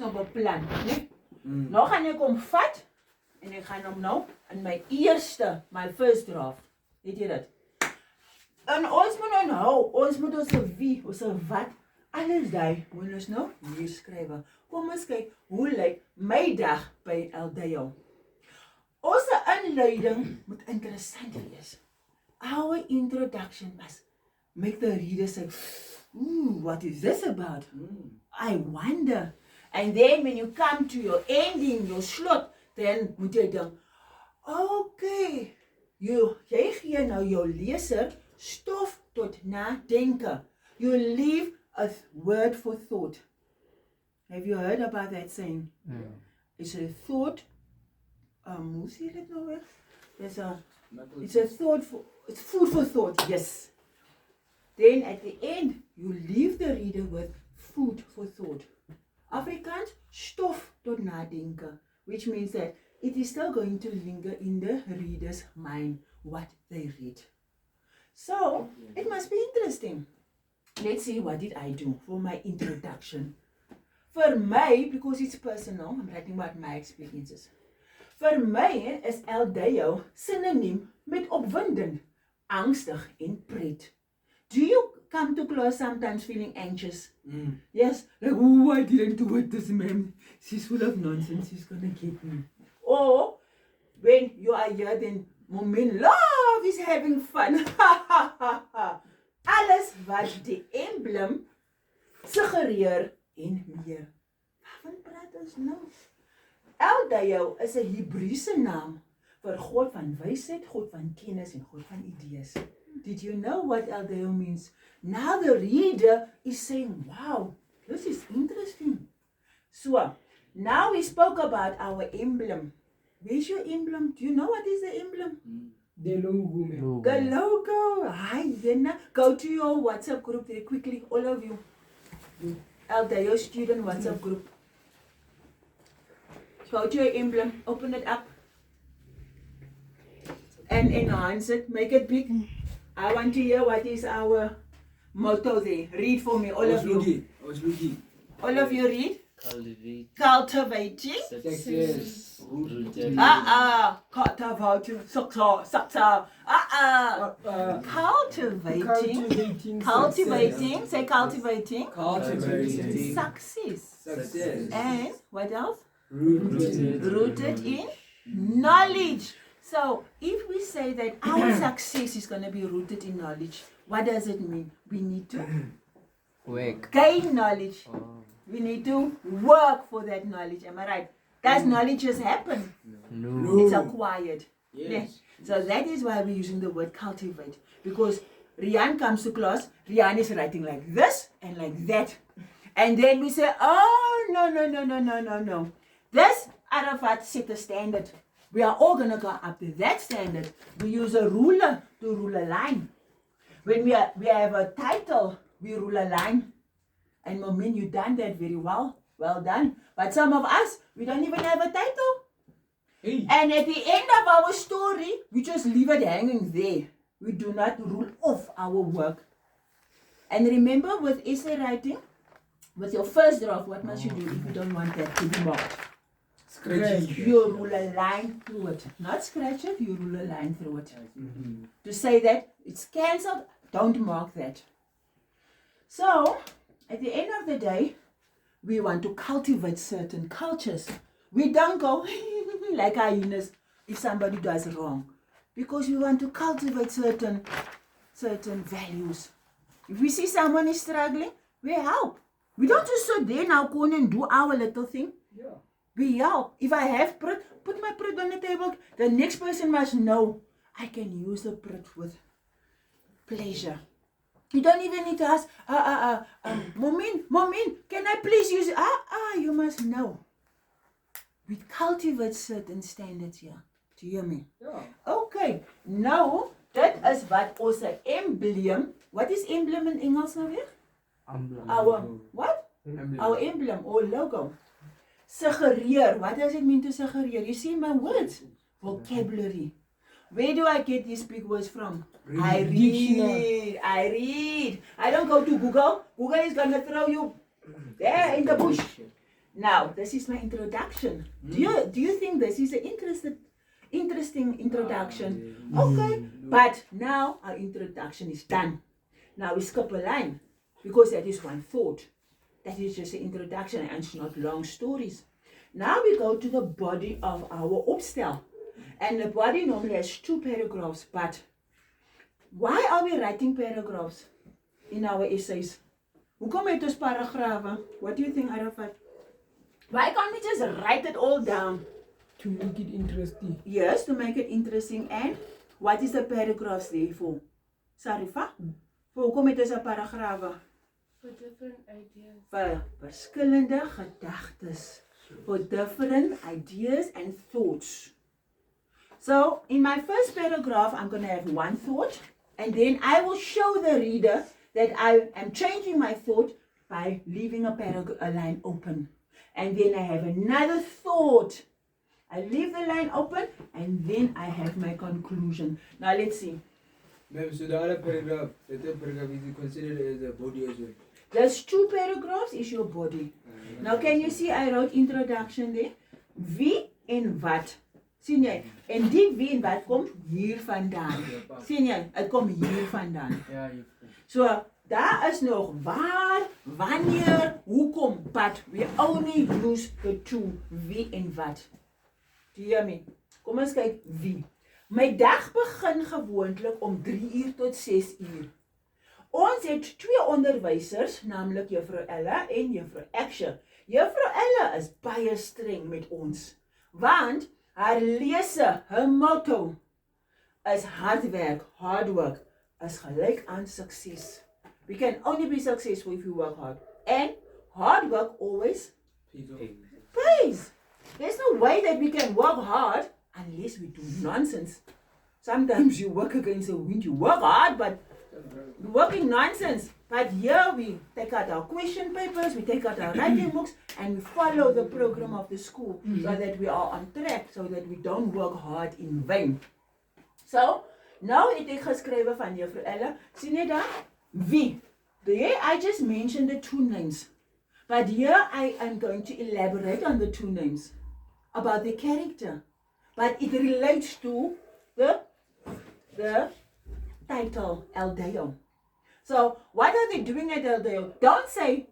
nou beplan, nee? Nou gaan ek hom vat en ek gaan hom nou in my first draft. Weet jy dit? En ons moet onthou, ons moet ons wie, ons wat, alles daai moet ons nou hier skryf. Kom ons kyk, hoe lyk my dag by LDO? Ons inleiding moet interessant wees. Our introduction must make the reader say, ooh, what is this about? I wonder. And then when you come to your ending, your slot, then moet jy dink, okay, jy gee nou jou leser stof tot nadenken. You leave a word for thought. Have you heard about that saying? Yeah. It's a thought, hoe sê jy dit nou weer? It's a thought it's food for thought, yes. Then at the end, you leave the reader with food for thought. Afrikaans, stof tot nadenken, which means that it is still going to linger in the reader's mind what they read. So, it must be interesting. Let's see, what did I do for my introduction? For me, because it's personal, I'm writing about my experiences. For my is LDO synoniem met opwindend, angstig en pret. Do you come to class sometimes feeling anxious? Yes, like, oh, I didn't do it this ma'am. She's full of nonsense, she's gonna get me. Or, when you are here, then moment love is having fun. Alles wat die emblem suggereer en meer. Waarvan praat ons nou? LDO is 'n Hebreëse naam vir God van wysheid, God van kennis en God van idees. Did you know what LDO means? Now the reader is saying, wow, this is interesting. So, now we spoke about our emblem. Where's your emblem? Do you know what is the emblem? The logo. The logo. Hi, then go to your WhatsApp group very quickly, all of you. LDO student WhatsApp group. Go to your emblem, open it up, and enhance it, make it big. I want to hear what is our motto there. Read for me, all of you. All of you read. Cultivating. Success. Cultivating. Cultivating. Say cultivating. Success. And what else? Rooted in knowledge. So, if we say that our success is going to be rooted in knowledge, what does it mean? We need to gain knowledge. We need to work for that knowledge. Am I right? Does knowledge just happen? No. It's acquired. Yes. So that is why we're using the word cultivate. Because Rian comes to class, Rian is writing like this and like that. And then we say, oh, no. This Arafat set a standard. We are all going to go up to that standard. We use a ruler to rule a line. When we have a title, we rule a line. And Momin, you done that very well. Well done. But some of us, we don't even have a title. Hey. And at the end of our story, we just leave it hanging there. We do not rule off our work. And remember with essay writing, with your first draft, what must you do if you don't want that to be marked? You rule a line through it. Not scratch it, you rule a line through it. To say that it's cancelled, don't mark that. So, at the end of the day, we want to cultivate certain cultures. We don't go like hyenas if somebody does wrong. Because we want to cultivate certain values. If we see someone is struggling, we help. We don't just sit there now and do our little thing. Yeah. We help. If I have prut, put my prut on the table. The next person must know I can use the prut with pleasure. You don't even need to ask, Momin, can I please use it? You must know. We cultivate certain standards here. Do you hear me? Yeah. Okay, nou, dit is wat ons emblem, what is emblem in Engels nou weer? Our, what? Our emblem or logo. Suggereer, what does it mean to suggereer? You see my words? Vocabulary. Where do I get these big words from? I read. I don't go to Google. Google is gonna throw you there in the bush. Now, this is my introduction. Do you think this is an interesting introduction? Okay, but now our introduction is done. Now we skip a line because that is one thought. That is just an introduction and it's not long stories. Now we go to the body of our opstel. And the body normally has 2 paragraphs, but why are we writing paragraphs in our essays? Hoekom het ons paragrawe? What do you think, Arafat? Why can't we just write it all down? To make it interesting. Yes, to make it interesting. And what is the paragraphs there for? Sarifa? Voor hoekom het ons 'n paragrawe? For different ideas. Vir verskillende gedagtes. For different ideas and thoughts. So, in my first paragraph, I'm going to have one thought, and then I will show the reader that I am changing my thought by leaving a line open. And then I have another thought. I leave the line open, and then I have my conclusion. Now, let's see. Ma'am, so the other paragraph, the third paragraph is considered as a body as well. There's 2 paragraphs is your body. Now, can you see I wrote introduction there? Wie en wat. Sien jy? En die wie en wat kom hier vandaan. Sien jy? Het kom hier vandaan. Ja, juffrou. So, daar is nog waar, wanneer, hoekom, but we only use the 2, wie en wat. Do you hear me? Kom ons kyk wie. My dag begin gewoonlik om 3 uur tot 6 uur. Ons het 2 onderwysers, naamlik Juffrou Ella en Juffrou Aksha. Juffrou Ella is baie streng met ons, want haar lese, her motto, is hard work, is gelyk aan sukses. We can only be successful if we work hard. And hard work always pays. There's no way that we can work hard unless we do nonsense. Sometimes you work against the wind, you work hard, but you're working nonsense. But here we take out our question papers, we take out our writing books, and we follow the program of the school so that we are on track, so that we don't work hard in vain. So, nou het ek geskrywe van Juffrou Ella. Sien jy daar? Wie? There I just mentioned the 2 names. But here I am going to elaborate on the 2 names about the character. But it relates to the title, El Deo. So, what are they doing at El Deo? Don't say,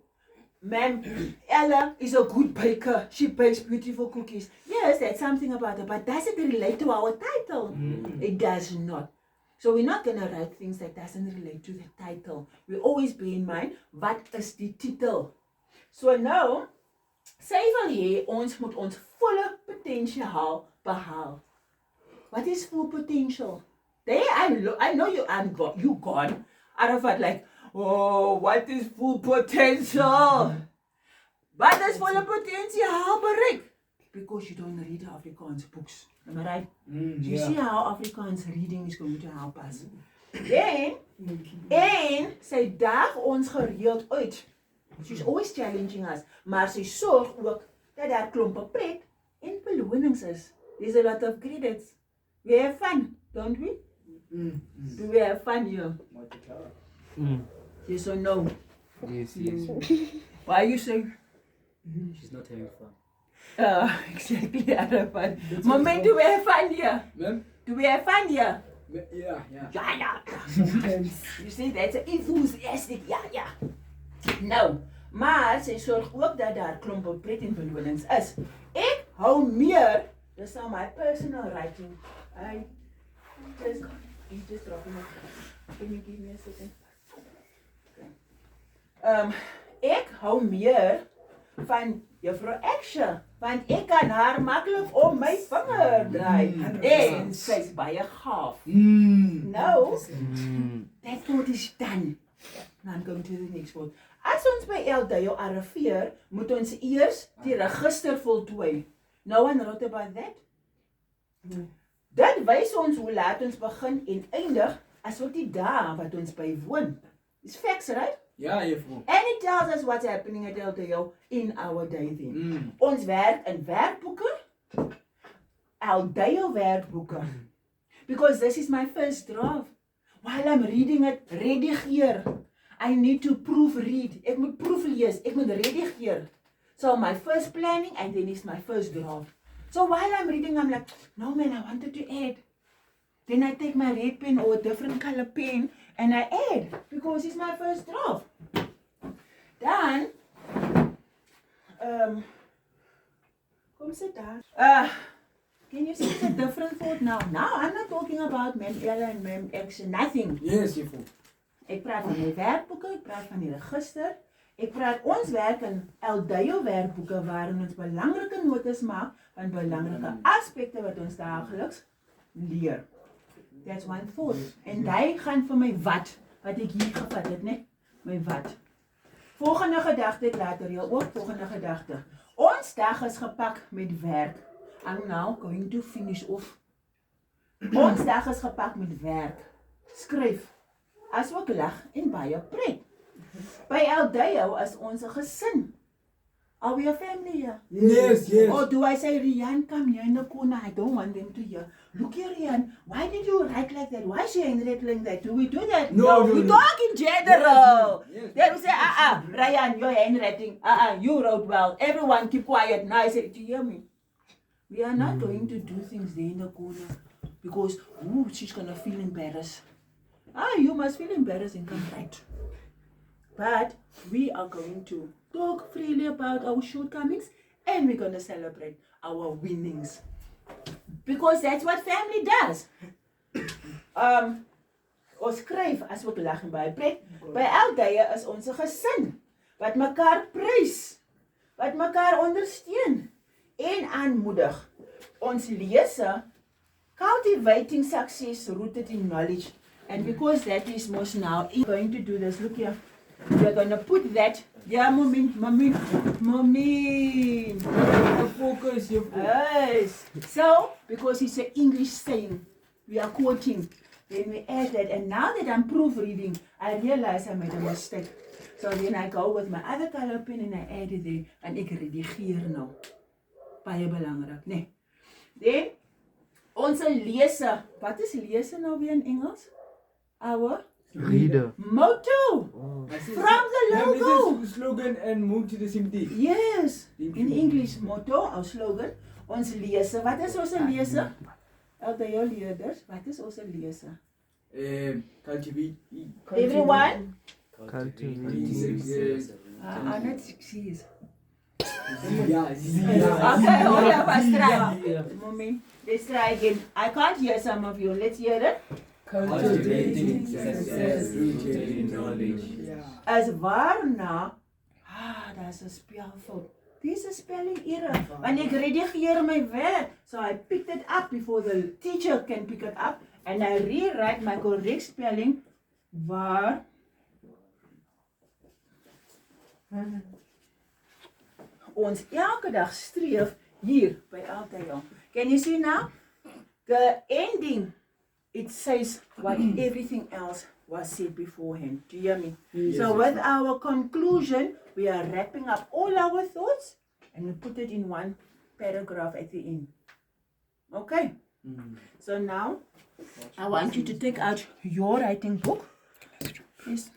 ma'am, Ella is a good baker. She bakes beautiful cookies. Yes, that's something about her. But does it relate to our title? It does not. So we're not going to write things that doesn't relate to the title. We always bear in mind, what is die titel? So nou, sy wil hê ons moet ons volle potensiaal behaal. What is full potential? There, I know you gone. Arafat like, oh, what is full potential? Wat is volle potensiaal bereik? Because you don't read Afrikaans books. Am I right? You see how Afrikaans reading is going to help us. En sy daag ons gereeld uit. She's always challenging us. Maar sy sorg ook dat daar klompe pret en belonings is. There's a lot of credits. We have fun, don't we? Do we have fun here? Yes or no? Yes. Why you say? She's not having fun. Exactly, Arafat. Moment, do we have fun here? Ma'am? Do we have fun here? Yeah. You see, that's enthusiastic. Ja. Nou, maar sy sorg ook dat daar klompe pret en belonings is. Ek hou meer, dis nou my personal writing. Just dropping it. Can you give me a second? Okay. Ek hou meer van Juffrou Aksha, want ek kan haar maklik om my vinger draai. En sy's baie gaaf. Nou, that thought is done. Now I'm going to the next one. As ons by El Deo arriveer, moet ons eers die register voltooi. No one wrote about that? Dit wys ons hoe laat ons begin en eindig, asook die dae wat ons bywoon. It's facts, right? Ja, juffrou. And it tells us what's happening at El Deo in our day then. Ons werk in werkboeke, El Deo werkboeke. Because this is my first draft. While I'm reading it, redigeer. I need to proofread. Ek moet proeflees, ek moet redigeer. So my first planning and then it's my first draft. So while I'm reading, I'm like, no man, I wanted to add. Then I take my red pen or a different color pen and I add because it's my first draft. Dan, come sit down. Can you see it's a different thought now? Now I'm not talking about Mem Ella and Mem X, nothing. Yes, juffrou. Ek praat van die werkboeke, ek praat van die register. Ek praat ons werk in Eldeyo werkboeke waarin ons belangrike notas maak van belangrike aspekte wat ons daagliks leer. That's one thought. En jy gaan vir my wat ek hier gevat het, né? My wat. Volgende gedagte ek later jou ook, volgende gedagte. Ons dag is gepak met werk. I'm now going to finish off. Ons dag is gepak met werk. Skryf. Asook lag en baie pret. By Eldeyo is ons 'n gesin. Are we a family here? Yes, yes. Or do I say, Rian, come here in the corner? I don't want them to hear. Look here, Rian. Why did you write like that? Why is your handwriting like that? Do we do that? No, we no. talk in general. Yes. Then we say, Ryan, your handwriting. You wrote well. Everyone keep quiet. Now I say, do you hear me? We are not going to do things there in the corner because, she's going to feel embarrassed. You must feel embarrassed and come right. But we are going to talk freely about our shortcomings and we're going to celebrate our winnings. Because that's what family does. Ons skryf as ook lag en baie pret. By Eldeyo is ons 'n gesin wat mekaar prys, wat mekaar ondersteun en aanmoedig. Ons lese cultivating success rooted in knowledge. And because that is most now going to do this, look here. We're going to put that. Yeah, mommy. Focus, juffrou. Yes. So, because it's an English saying, we are quoting. Then we add that. And now that I'm proofreading, I realize I made a mistake. So then I go with my other color pen and I add it there. En ek redigeer nou. Baie belangrik, nee. Then, ons lese. Wat is lese nou weer in Engels? Our Reader. motto. From the logo. This is slogan and move to the same thing. Yes. In English, motto, our slogan. Ons lese. Wat is ons lese? Eldeyo leerders. Wat is ons lese? Cultivate. Everyone? Cultivate. Not 6 years. Zia. Okay, hold up, let's try. Mommy, let's try again. I can't hear some of you. Let's hear it. Cultivating success rooted in knowledge. As waarna, that's a spellfout. This is spelling error. When I redigeer my werk, so I picked it up before the teacher can pick it up, and I rewrite my correct spelling. Waar. Ons elke dag streef hier by Eldeyo. Can you see now? The ending, it says what everything else was said beforehand. Do you hear me? Yes, So with our conclusion, we are wrapping up all our thoughts and we put it in one paragraph at the end. Okay? So now, I want you to take out your writing book. Please.